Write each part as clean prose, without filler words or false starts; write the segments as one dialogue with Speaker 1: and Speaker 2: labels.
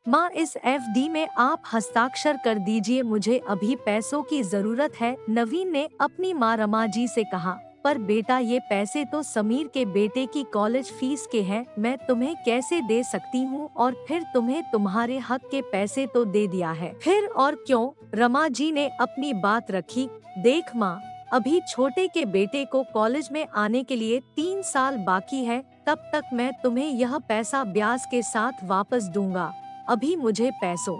Speaker 1: माँ, इस एफडी में आप हस्ताक्षर कर दीजिए, मुझे अभी पैसों की जरूरत है, नवीन ने अपनी माँ रमा जी से कहा। पर बेटा, ये पैसे तो समीर के बेटे की कॉलेज फीस के हैं, मैं तुम्हें कैसे दे सकती हूँ, और फिर तुम्हें तुम्हारे हक के पैसे तो दे दिया है। फिर और क्यों, रमा जी ने अपनी बात रखी। देख माँ, अभी छोटे के बेटे को कॉलेज में आने के लिए 3 साल बाकी है, तब तक मैं तुम्हें यह पैसा ब्याज के साथ वापस दूंगा। अभी मुझे पैसों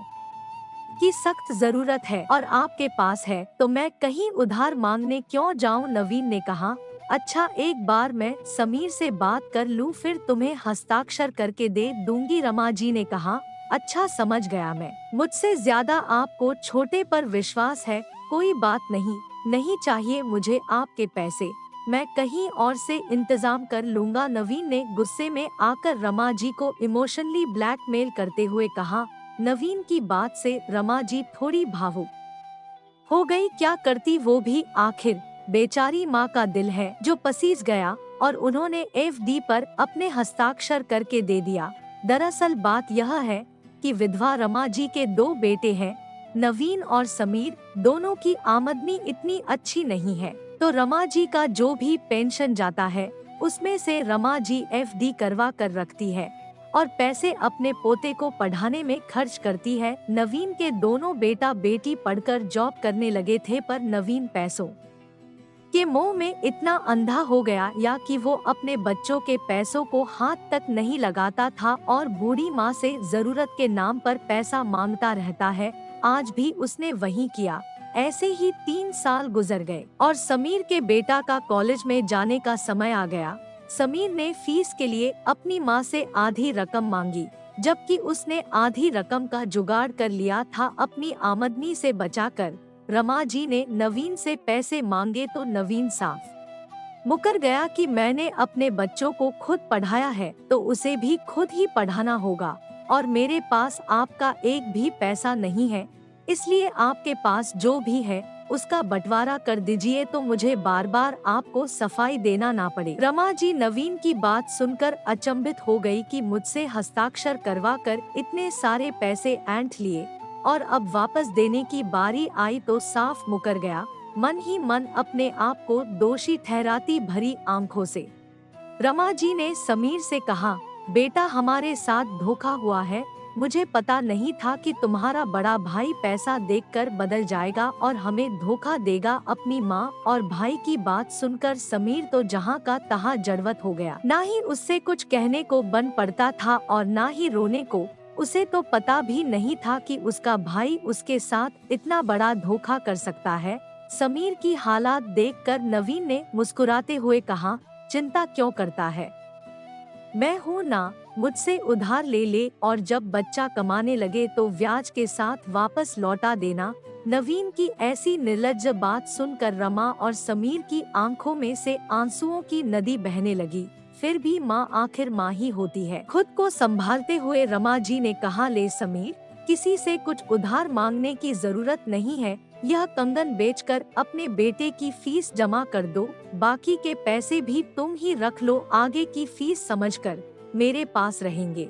Speaker 1: की सख्त जरूरत है और आपके पास है, तो मैं कहीं उधार मांगने क्यों जाऊं, नवीन ने कहा। अच्छा, एक बार मैं समीर से बात कर लूं, फिर तुम्हें हस्ताक्षर करके दे दूंगी, रमा जी ने कहा। अच्छा, समझ गया मैं, मुझसे ज्यादा आपको छोटे पर विश्वास है, कोई बात नहीं, नहीं चाहिए मुझे आपके पैसे, मैं कहीं और से इंतजाम कर लूंगा, नवीन ने गुस्से में आकर रमा जी को इमोशनली ब्लैकमेल करते हुए कहा। नवीन की बात से रमा जी थोड़ी भावुक हो गई, क्या करती वो भी, आखिर बेचारी माँ का दिल है जो पसीज गया, और उन्होंने एफडी पर अपने हस्ताक्षर करके दे दिया। दरअसल बात यह है कि विधवा रमा जी के 2 बेटे हैं, नवीन और समीर, दोनों की आमदनी इतनी अच्छी नहीं है, तो रमा जी का जो भी पेंशन जाता है उसमें से रमा जी एफडी करवा कर रखती है और पैसे अपने पोते को पढ़ाने में खर्च करती है। नवीन के दोनों बेटा बेटी पढ़कर जॉब करने लगे थे, पर नवीन पैसों के मोह में इतना अंधा हो गया या कि वो अपने बच्चों के पैसों को हाथ तक नहीं लगाता था और बूढ़ी माँ से जरूरत के नाम पर पैसा मांगता रहता है। आज भी उसने वही किया। ऐसे ही 3 साल गुजर गए और समीर के बेटा का कॉलेज में जाने का समय आ गया। समीर ने फीस के लिए अपनी माँ से आधी रकम मांगी, जबकि उसने आधी रकम का जुगाड़ कर लिया था अपनी आमदनी से बचाकर। रमा जी ने नवीन से पैसे मांगे तो नवीन साफ मुकर गया कि मैंने अपने बच्चों को खुद पढ़ाया है तो उसे भी खुद ही पढ़ाना होगा, और मेरे पास आपका एक भी पैसा नहीं है, इसलिए आपके पास जो भी है उसका बंटवारा कर दीजिए तो मुझे बार बार आपको सफाई देना ना पड़े। रमा जी नवीन की बात सुनकर अचंभित हो गई कि मुझसे हस्ताक्षर करवा कर इतने सारे पैसे ऐंठ लिए और अब वापस देने की बारी आई तो साफ मुकर गया। मन ही मन अपने आप को दोषी ठहराती भरी आंखों से रमा जी ने समीर से कहा, बेटा, हमारे साथ धोखा हुआ है, मुझे पता नहीं था कि तुम्हारा बड़ा भाई पैसा देखकर बदल जाएगा और हमें धोखा देगा। अपनी माँ और भाई की बात सुनकर समीर तो जहाँ का तहाँ जड़वत हो गया। ना ही उससे कुछ कहने को बन पड़ता था और ना ही रोने को। उसे तो पता भी नहीं था कि उसका भाई उसके साथ इतना बड़ा धोखा कर सकता है। समीर की हालात देखकर नवीन ने मुस्कुराते हुए कहा, चिंता क्यों करता है, मैं हूँ ना, मुझसे उधार ले ले और जब बच्चा कमाने लगे तो ब्याज के साथ वापस लौटा देना। नवीन की ऐसी निर्लज्ज बात सुनकर रमा और समीर की आंखों में से आंसुओं की नदी बहने लगी। फिर भी माँ आखिर माँ ही होती है। खुद को संभालते हुए रमा जी ने कहा, ले समीर, किसी से कुछ उधार मांगने की जरूरत नहीं है, यह कंगन बेचकर अपने बेटे की फीस जमा कर दो, बाकी के पैसे भी तुम ही रख लो, आगे की फीस समझकर मेरे पास रहेंगे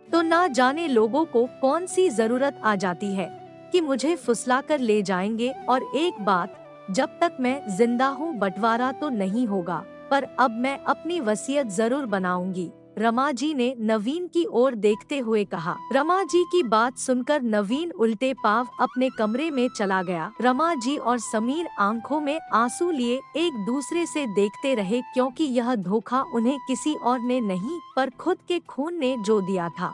Speaker 1: तो ना जाने लोगों को कौन सी जरूरत आ जाती है कि मुझे फुसलाकर ले जाएंगे। और एक बात, जब तक मैं जिंदा हूँ बंटवारा तो नहीं होगा, पर अब मैं अपनी वसीयत जरूर बनाऊंगी, रमा जी ने नवीन की ओर देखते हुए कहा। रमा जी की बात सुनकर नवीन उल्टे पांव अपने कमरे में चला गया। रमा जी और समीर आंखों में आंसू लिए एक दूसरे से देखते रहे, क्योंकि यह धोखा उन्हें किसी और ने नहीं पर खुद के खून ने जो दिया था।